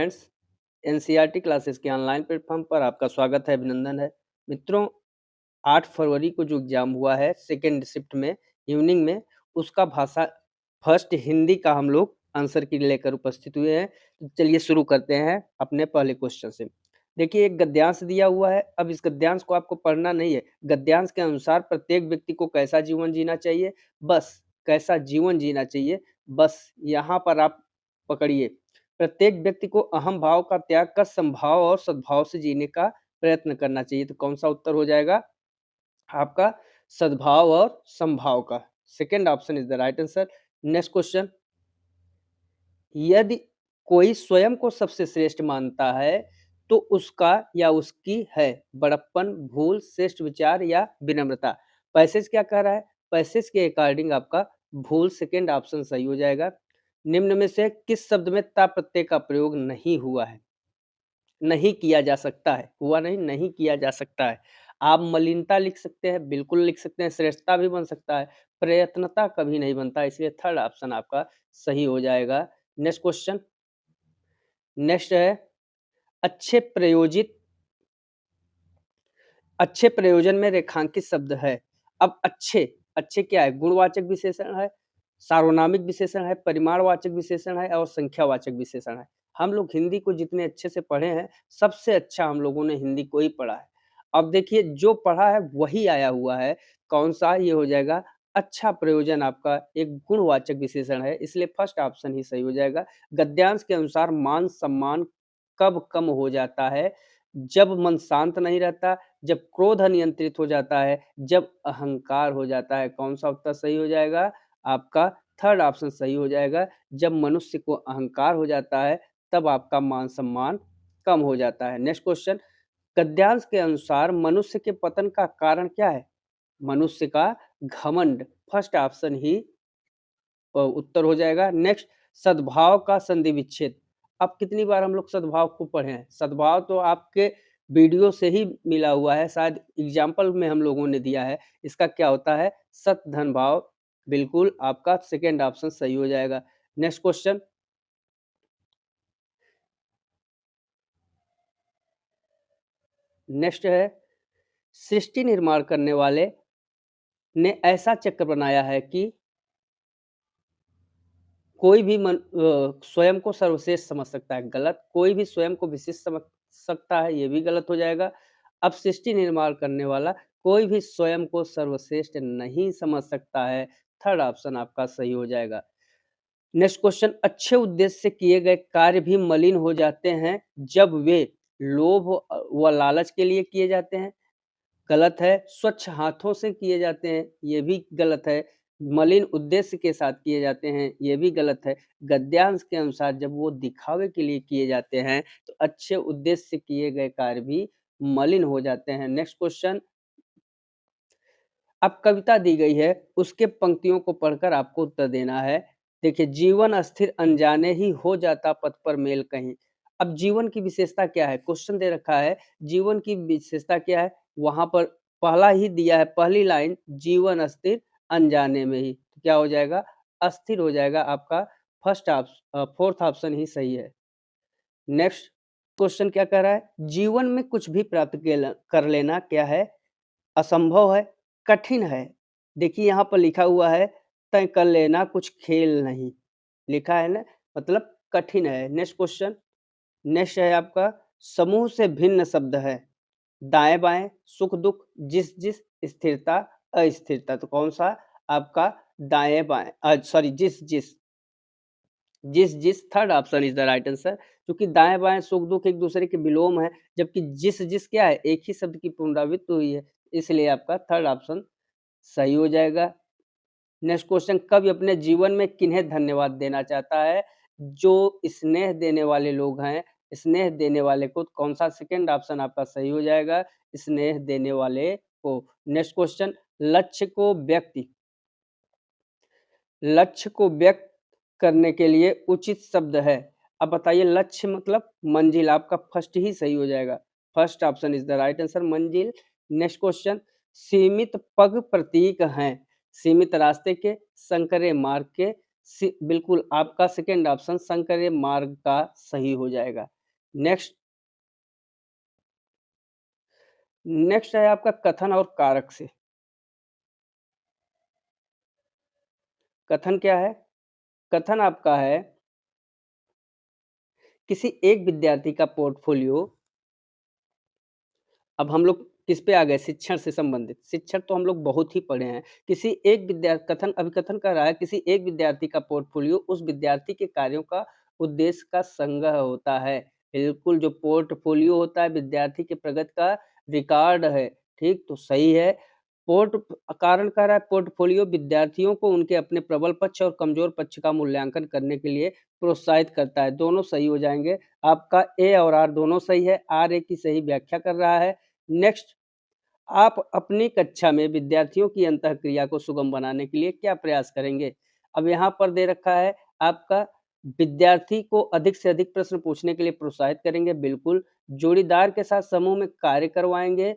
Friends, NCERT classes के online platform पर आपका स्वागत है, अभिनंदन है। मित्रों, 8 फरवरी को जो एग्जाम हुआ है सेकेंड शिफ्ट में इवनिंग में, उसका भाषा फर्स्ट हिंदी का हम लोग आंसर की लेकर उपस्थित हुए हैं। तो चलिए शुरू करते हैं अपने पहले क्वेश्चन से। देखिए, एक गद्यांश दिया हुआ है। अब इस गद्यांश को आपको पढ़ना नहीं है। गद्यांश के अनुसार प्रत्येक व्यक्ति को कैसा जीवन जीना चाहिए, बस कैसा जीवन जीना चाहिए, बस यहाँ पर आप पकड़िए। प्रत्येक व्यक्ति को अहम भाव का त्याग कर समभाव और सद्भाव से जीने का प्रयत्न करना चाहिए। तो कौन सा उत्तर हो जाएगा आपका? सद्भाव और समभाव का। Second option is the right answer. Next question, यदि कोई स्वयं को सबसे श्रेष्ठ मानता है तो उसका या उसकी है बड़प्पन, भूल, श्रेष्ठ विचार या विनम्रता। पैसेज क्या कह रहा है? पैसेज के अकॉर्डिंग आपका भूल, सेकेंड ऑप्शन सही हो जाएगा। निम्न में से किस शब्द में ता प्रत्यय का प्रयोग नहीं हुआ है? नहीं किया जा सकता है, हुआ नहीं, नहीं किया जा सकता है। आप मलिनता लिख सकते हैं, बिल्कुल लिख सकते हैं, श्रेष्ठता भी बन सकता है, प्रयत्नता कभी नहीं बनता, इसलिए थर्ड ऑप्शन आपका सही हो जाएगा। नेक्स्ट क्वेश्चन, नेक्स्ट है अच्छे प्रयोजित, अच्छे प्रयोजन में रेखांकित शब्द है। अब अच्छे, अच्छे क्या है? गुणवाचक विशेषण है, सार्वनामिक विशेषण है, परिमाणवाचक विशेषण है और संख्यावाचक विशेषण है। हम लोग हिंदी को जितने अच्छे से पढ़े हैं, सबसे अच्छा हम लोगों ने हिंदी को ही पढ़ा है। अब देखिए, जो पढ़ा है वही आया हुआ है। कौन सा? ये हो जाएगा अच्छा प्रयोजन आपका एक गुणवाचक विशेषण है, इसलिए फर्स्ट ऑप्शन ही सही हो जाएगा। गद्यांश के अनुसार मान सम्मान कब कम हो जाता है? जब मन शांत नहीं रहता, जब क्रोध अनियंत्रित हो जाता है, जब अहंकार हो जाता है। कौन सा उत्तर सही हो जाएगा आपका? थर्ड ऑप्शन सही हो जाएगा। जब मनुष्य को अहंकार हो जाता है, तब आपका मान सम्मान कम हो जाता है। नेक्स्ट क्वेश्चन, गद्यांश के अनुसार मनुष्य के पतन का कारण क्या है? मनुष्य का घमंड, फर्स्ट ऑप्शन ही उत्तर हो जाएगा। नेक्स्ट, सद्भाव का संधि विच्छेद। अब कितनी बार हम लोग सद्भाव को पढ़े हैं? सद्भाव तो आपके वीडियो से ही मिला हुआ है, शायद एग्जाम्पल में हम लोगों ने दिया है। इसका क्या होता है? सत धन भाव। बिल्कुल आपका सेकेंड ऑप्शन सही हो जाएगा। नेक्स्ट क्वेश्चन, नेक्स्ट है सृष्टि निर्माण करने वाले ने ऐसा चक्र बनाया है कि कोई भी स्वयं को सर्वश्रेष्ठ समझ सकता है। गलत। कोई भी स्वयं को विशिष्ट समझ सकता है, ये भी गलत हो जाएगा। अब सृष्टि निर्माण करने वाला कोई भी स्वयं को सर्वश्रेष्ठ नहीं समझ सकता है, थर्ड ऑप्शन आपका सही हो जाएगा। नेक्स्ट क्वेश्चन, अच्छे उद्देश्य से किए गए कार्य भी मलिन हो जाते हैं जब वे लोभ व लालच के लिए किए जाते हैं। गलत है। स्वच्छ हाथों से किए जाते हैं, ये भी गलत है। मलिन उद्देश्य के साथ किए जाते हैं, ये भी गलत है। गद्यांश के अनुसार जब वो दिखावे के लिए किए जाते हैं तो अच्छे उद्देश्य से किए गए कार्य भी मलिन हो जाते हैं। नेक्स्ट क्वेश्चन, अब कविता दी गई है, उसके पंक्तियों को पढ़कर आपको उत्तर देना है। देखिए, जीवन अस्थिर अनजाने ही हो जाता पथ पर मेल कहीं। अब जीवन की विशेषता क्या है? क्वेश्चन दे रखा है, जीवन की विशेषता क्या है? वहां पर पहला ही दिया है, पहली लाइन, जीवन अस्थिर अनजाने में ही। तो क्या हो जाएगा? अस्थिर हो जाएगा आपका। फर्स्ट ऑप्शन, फोर्थ ऑप्शन ही सही है। नेक्स्ट क्वेश्चन क्या कह रहा है? जीवन में कुछ भी प्राप्त कर लेना क्या है? असंभव है, कठिन है। देखिए, यहाँ पर लिखा हुआ है, तय कर लेना कुछ खेल नहीं, लिखा है ना, मतलब कठिन है। नेक्स्ट क्वेश्चन, नेक्स्ट है आपका, समूह से भिन्न शब्द है, दाएं बाएं, सुख दुख, जिस जिस, स्थिरता अस्थिरता। तो कौन सा आपका? दाएं बाएं, सॉरी, जिस जिस, जिस जिस, third option is the right answer. क्योंकि दाएं बाएं, सुख दुख एक दूसरे के विलोम है, जबकि जिस जिस क्या है? एक ही शब्द की पुनरावृत्ति हुई है, इसलिए आपका थर्ड ऑप्शन सही हो जाएगा। नेक्स्ट क्वेश्चन, कवि अपने जीवन में किन्हें धन्यवाद देना चाहता है? जो स्नेह देने वाले लोग हैं, स्नेह देने वाले को। कौन सा? सेकेंड ऑप्शन आपका सही हो जाएगा, स्नेह देने वाले को। नेक्स्ट क्वेश्चन, लक्ष्य को व्यक्त करने के लिए उचित शब्द है। अब बताइए, लक्ष्य मतलब मंजिल, आपका फर्स्ट ही सही हो जाएगा। First option is the right answer, मंजिल। नेक्स्ट क्वेश्चन, सीमित पग प्रतीक हैं, सीमित रास्ते के, संकरे मार्ग के, बिल्कुल आपका सेकंड ऑप्शन संकरे मार्ग का सही हो जाएगा। नेक्स्ट नेक्स्ट है आपका कथन और कारक से। कथन क्या है? कथन आपका है किसी एक विद्यार्थी का पोर्टफोलियो। अब हम लोग किस पे आ गए? शिक्षण से संबंधित। शिक्षण तो हम लोग बहुत ही पढ़े हैं। किसी एक कथन अभिकथन कर रहा है, किसी एक विद्यार्थी का पोर्टफोलियो उस विद्यार्थी के कार्यों का उद्देश्य का संग्रह होता है। बिल्कुल, जो पोर्टफोलियो होता है विद्यार्थी के प्रगति का रिकॉर्ड है। ठीक, तो सही है। पोर्ट कारण कह रहा है पोर्टफोलियो विद्यार्थियों को उनके अपने प्रबल पक्ष और कमजोर पक्ष का मूल्यांकन करने के लिए प्रोत्साहित करता है। दोनों सही हो जाएंगे। आपका ए और आर दोनों सही है। आर ए की सही व्याख्या कर रहा है। नेक्स्ट, आप अपनी कक्षा में विद्यार्थियों की अंतःक्रिया को सुगम बनाने के लिए क्या प्रयास करेंगे? अब यहाँ पर दे रखा है आपका विद्यार्थी को अधिक से अधिक प्रश्न पूछने के लिए प्रोत्साहित करेंगे। बिल्कुल, जोड़ीदार के साथ समूह में कार्य करवाएंगे,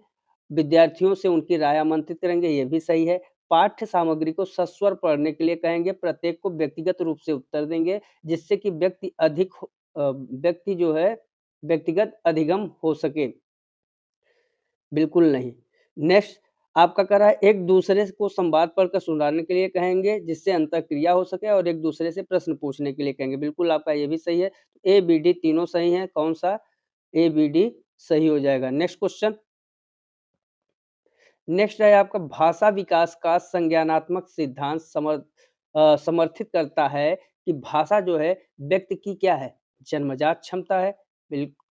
विद्यार्थियों से उनकी राय आमंत्रित करेंगे, ये भी सही है। पाठ्य सामग्री को सस्वर पढ़ने के लिए कहेंगे, प्रत्येक को व्यक्तिगत रूप से उत्तर देंगे, जिससे कि व्यक्ति जो है व्यक्तिगत अधिगम हो सके। बिल्कुल नहीं। नेक्स्ट, आपका कह रहा है एक-दूसरे को संवाद पढ़कर सुधारने के लिए कहेंगे, जिससे अंतःक्रिया हो सके और एक-दूसरे से प्रश्न पूछने के लिए कहेंगे। बिल्कुल आपका ये भी सही है। ए, बी, डी तीनों सही हैं। कौन-सा? ए, बी, डी सही हो जाएगा। Next question. नेक्स्ट है आपका भाषा विकास का संज्ञानात्मक सिद्धांत समर्थित करता है कि भाषा जो है व्यक्ति की क्या है? जन्मजात क्षमता है।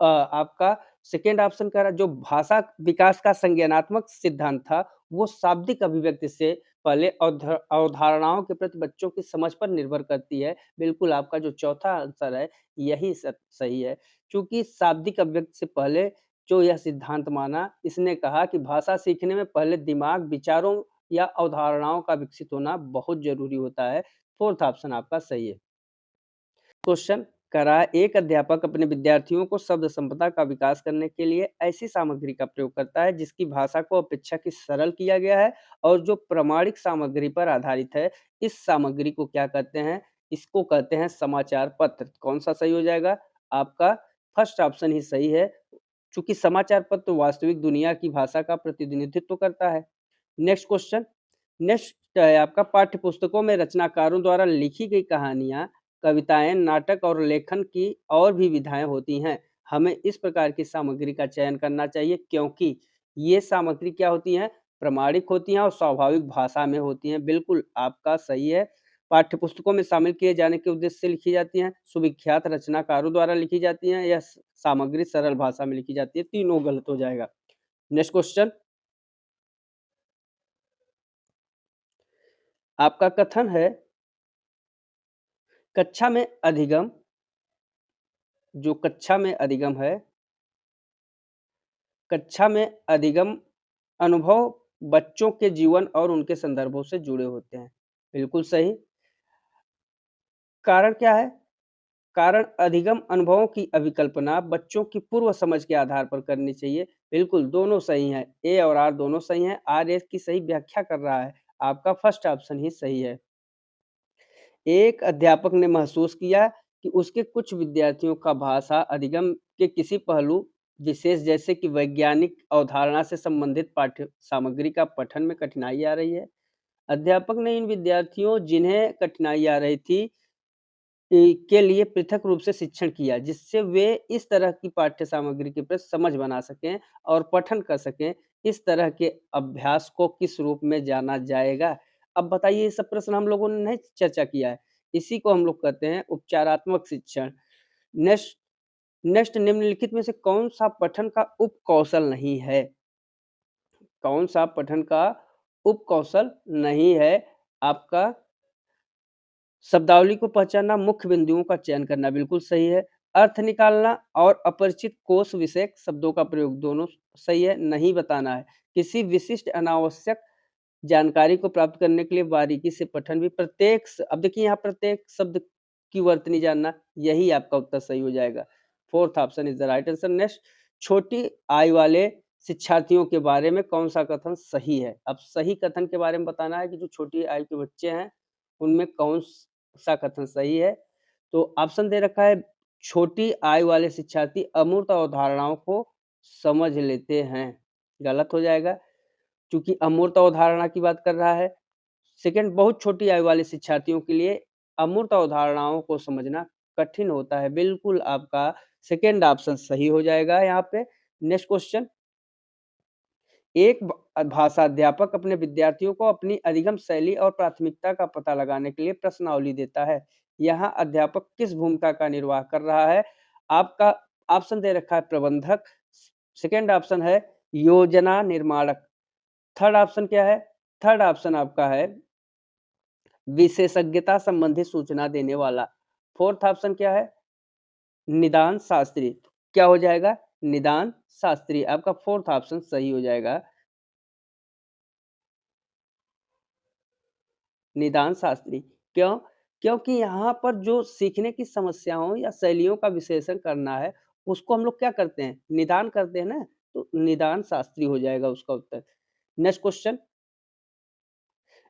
आपका सेकंड ऑप्शन कह रहा है जो भाषा विकास का संज्ञानात्मक सिद्धांत था, वो शाब्दिक अभिव्यक्ति से पहले अवधारणाओं के प्रति बच्चों की समझ पर निर्भर करती है। बिल्कुल आपका जो चौथा आंसर है, यही सही है। चूँकि शाब्दिक अभिव्यक्ति से पहले जो यह सिद्धांत माना, इसने कहा कि भाषा सीखने में पहले दिमाग, विचारों या अवधारणाओं का विकसित होना बहुत ज़रूरी होता है। फोर्थ ऑप्शन आपका सही है। क्वेश्चन करा, एक अध्यापक अपने विद्यार्थियों को शब्द संपदा का विकास करने के लिए ऐसी सामग्री का प्रयोग करता है जिसकी भाषा को अपेक्षाकृत सरल किया गया है और जो प्रमाणिक सामग्री पर आधारित है। इस सामग्री को क्या कहते हैं? इसको कहते हैं समाचार पत्र। कौन सा सही हो जाएगा? आपका फर्स्ट ऑप्शन ही सही है। चूंकि समाचार पत्र वास्तविक दुनिया की भाषा का प्रतिनिधित्व करता है। Next question. नेक्स्ट है आपका पाठ्य पुस्तकों में रचनाकारों द्वारा लिखी गई कहानियां, कविताएं, नाटक और लेखन की और भी विधाएं होती हैं। हमें इस प्रकार की सामग्री का चयन करना चाहिए क्योंकि ये सामग्री क्या होती हैं? प्रमाणिक होती हैं और स्वाभाविक भाषा में होती हैं। बिल्कुल आपका सही है। पाठ्य पुस्तकों में शामिल किए जाने के उद्देश्य से लिखी जाती हैं, सुविख्यात रचनाकारों द्वारा लिखी जाती हैं, या सामग्री सरल भाषा में लिखी जाती है। तीनों गलत हो जाएगा। Next question. आपका कथन है कक्षा में अधिगम, जो कक्षा में अधिगम है, कक्षा में अधिगम अनुभव बच्चों के जीवन और उनके संदर्भों से जुड़े होते हैं। बिल्कुल सही। कारण क्या है? कारण अधिगम अनुभवों की अभिकल्पना बच्चों की पूर्व समझ के आधार पर करनी चाहिए। बिल्कुल दोनों सही हैं। ए और आर दोनों सही हैं। आर ए की सही व्याख्या कर रहा है। आपका फर्स्ट ऑप्शन ही सही है। एक अध्यापक ने महसूस किया कि उसके कुछ विद्यार्थियों का भाषा अधिगम के किसी पहलू विशेष जैसे कि वैज्ञानिक अवधारणा से संबंधित पाठ्य सामग्री का पठन में कठिनाई आ रही है। अध्यापक ने इन विद्यार्थियों जिन्हें कठिनाई आ रही थी के लिए पृथक रूप से शिक्षण किया, जिससे वे इस तरह की पाठ्य सामग्री के प्रति समझ बना सकें और पठन कर सकें। इस तरह के अभ्यास को किस रूप में जाना जाएगा? अब बताइए, ये सब प्रश्न हम लोगों ने नहीं चर्चा किया है। इसी को हम लोग कहते हैं उपचारात्मक शिक्षण। नेक्स्ट नेक्स्ट निम्नलिखित में से कौन-सा पठन का उपकौशल नहीं है? कौन-सा पठन का उपकौशल नहीं है? आपका शब्दावली को पहचानना, मुख्य बिंदुओं का चयन करना बिल्कुल सही है। अर्थ निकालना और अपरिचित कोश विषयक शब्दों का प्रयोग दोनों सही है। नहीं बताना है। किसी विशिष्ट अनावश्यक जानकारी को प्राप्त करने के लिए बारीकी से पठन भी अब देखिए यहाँ प्रत्येक शब्द की वर्तनी जानना, यही आपका उत्तर सही हो जाएगा। Fourth option is the right answer. Next, छोटी आयु वाले शिक्षार्थियों के बारे में कौन सा कथन सही है? अब सही कथन के बारे में बताना है कि जो छोटी आयु के बच्चे हैं उनमें सा कथन सही है? तो ऑप्शन दे रखा है छोटी आय वाले शिक्षार्थी अमूर्त अवधारणाओं को समझ लेते हैं, गलत हो जाएगा क्योंकि अमूर्त अवधारणा की बात कर रहा है। सेकंड, बहुत छोटी आयु वाले शिक्षार्थियों के लिए अमूर्त अवधारणाओं को समझना कठिन होता है। बिल्कुल आपका सेकंड ऑप्शन सही हो जाएगा यहाँ पे। नेक्स्ट क्वेश्चन, एक भाषा अध्यापक अपने विद्यार्थियों को अपनी अधिगम शैली और प्राथमिकता का पता लगाने के लिए प्रश्नावली देता है। यहाँ अध्यापक किस भूमिका का निर्वाह कर रहा है? आपका ऑप्शन दे रखा है प्रबंधक, सेकंड ऑप्शन है योजना निर्माणक, थर्ड ऑप्शन क्या है? थर्ड ऑप्शन आपका है विशेषज्ञता संबंधी सूचना देने वाला, फोर्थ ऑप्शन क्या है? निदान शास्त्री। क्या हो जाएगा? निदान शास्त्री। आपका फोर्थ ऑप्शन सही हो जाएगा, निदान शास्त्री। क्यों? क्योंकि यहाँ पर जो सीखने की समस्याओं या शैलियों का विश्लेषण करना है, उसको हम लोग क्या करते हैं? निदान करते हैं ना, तो निदान शास्त्री हो जाएगा उसका उत्तर। नेक्स्ट क्वेश्चन,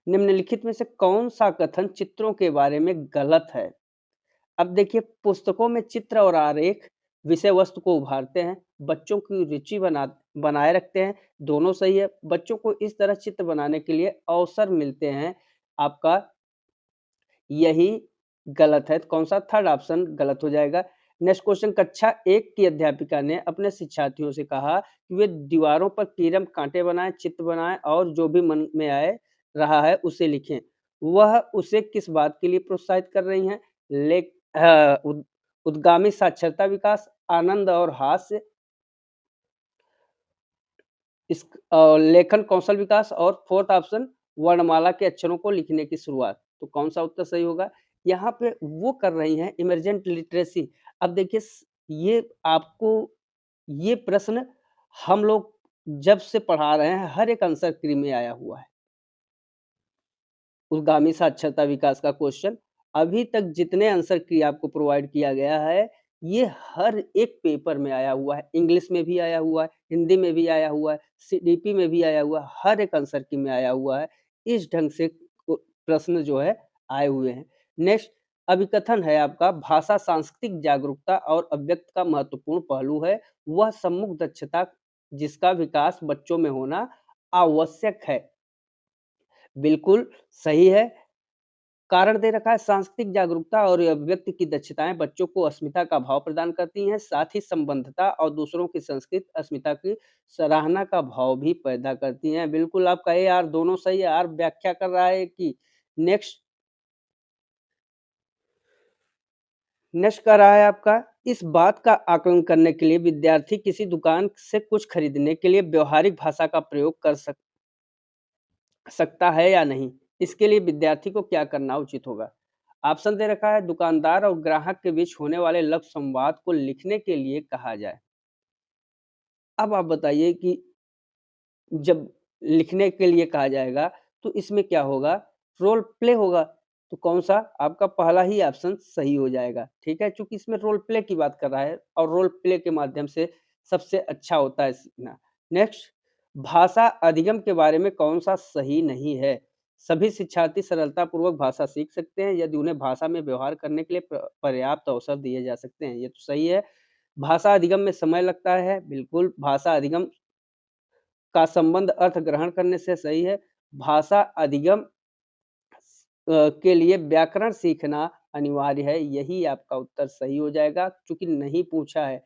निम्नलिखित में से कौन सा कथन चित्रों के बारे में गलत है? अब देखिए, पुस्तकों में चित्र और आरेख विषय वस्तु को उभारते हैं, बच्चों की रुचि बनाए रखते हैं, दोनों सही है। बच्चों को इस तरह चित्र बनाने के लिए अवसर मिलते हैं, आपका यही गलत है। तो कौन सा? थर्ड ऑप्शन गलत हो जाएगा। नेक्स्ट क्वेश्चन, कक्षा 1 की अध्यापिका ने अपने शिक्षार्थियों से कहा कि वे दीवारों पर कीरम कांटे बनाएं, चित्र बनाएं और जो भी मन में आए रहा है उसे लिखें। वह उसे किस बात के लिए प्रोत्साहित कर रही हैं? उद्गामी साक्षरता विकास, आनंद और हास्य, इस लेखन कौशल विकास और फोर्थ ऑप्शन वर्णमाला के अक्षरों को लिखने की शुरुआत। तो कौन सा उत्तर सही होगा? यहाँ पे वो कर रही हैं इमर्जेंट लिटरेसी। अब देखिए ये आपको ये प्रश्न हम लोग जब से पढ़ा रहे हैं, हर एक आंसर की में आया हुआ है। उद्गामी साक्षरता विकास का क्वेश्चन अभी तक जितने आंसर की आपको प्रोवाइड किया गया है, ये हर एक पेपर में आया हुआ है। इंग्लिश में भी आया हुआ है, हिंदी में भी आया हुआ है, सीडीपी में भी आया हुआ है, हर एक आंसर की में आया हुआ है। इस ढंग से प्रश्न जो है आए हुए हैं। नेक्स्ट, अभिकथन है आपका भाषा सांस्कृतिक जागरूकता और अव्यक्त का महत्वपूर्ण पहलू है। वह सम्मुख दक्षता जिसका विकास बच्चों में होना आवश्यक है। बिल्कुल सही है। कारण दे रखा है सांस्कृतिक जागरूकता और अभिव्यक्ति की दक्षताएं बच्चों को अस्मिता का भाव प्रदान करती हैं, साथ ही संबद्धता और दूसरों की संस्कृत अस्मिता की सराहना का भाव भी पैदा करती हैं। बिल्कुल आप कहे यार दोनों सही है, यार व्याख्या कर रहा है कि नेक्स्ट नेक्स्ट कर रहा है आपका इस बात का आकलन करने के लिए विद्यार्थी किसी दुकान से कुछ खरीदने के लिए व्यवहारिक भाषा का प्रयोग कर सकता है या नहीं? इसके लिए विद्यार्थी को क्या करना उचित होगा? ऑप्शन दे रखा है दुकानदार और ग्राहक के बीच होने वाले लफ्ज़ संवाद को लिखने के लिए कहा जाए। अब आप बताइए कि जब लिखने के लिए कहा जाएगा, तो इसमें क्या होगा? रोल प्ले होगा। तो कौन-सा? आपका पहला ही ऑप्शन सही हो जाएगा, ठीक है? चूँकि इसमें रोल प्ले की बात कर रहा है और रोल प्ले के माध्यम से सबसे अच्छा होता है सीखना। नेक्स्ट, भाषा अधिगम के बारे में कौन-सा सही नहीं है? सभी शिक्षार्थी सरलतापूर्वक भाषा सीख सकते हैं यदि उन्हें भाषा में व्यवहार करने के लिए पर्याप्त अवसर दिए जा सकते हैं, ये तो सही है। भाषा अधिगम में समय लगता है, बिल्कुल भाषा अधिगम का संबंध अर्थ ग्रहण करने से सही है। भाषा अधिगम के लिए व्याकरण सीखना अनिवार्य है, यही आपका उत्तर सही हो जाएगा चूँकि नहीं पूछा है।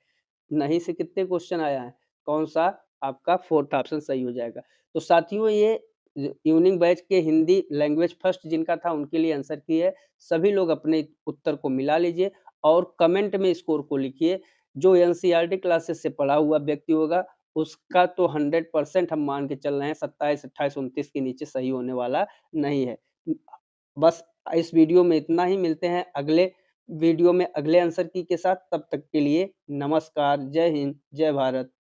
नहीं से कितने क्वेश्चन आया है? कौन-सा? आपका फोर्थ ऑप्शन सही हो जाएगा। तो साथियों ये इवनिंग बैच के हिंदी लैंग्वेज फर्स्ट जिनका था उनके लिए आंसर की है। सभी लोग अपने उत्तर को मिला लीजिए और कमेंट में स्कोर को लिखिए। जो एनसीईआरटी क्लासेस से पढ़ा हुआ व्यक्ति होगा उसका तो 100% हम मान के चल रहे हैं 27, 28, 29 के नीचे सही होने वाला नहीं है। बस इस वीडियो में इतना ही, मिलते हैं अगले वीडियो में अगले आंसर की के साथ, तब तक के लिए नमस्कार, जय हिंद, जय भारत।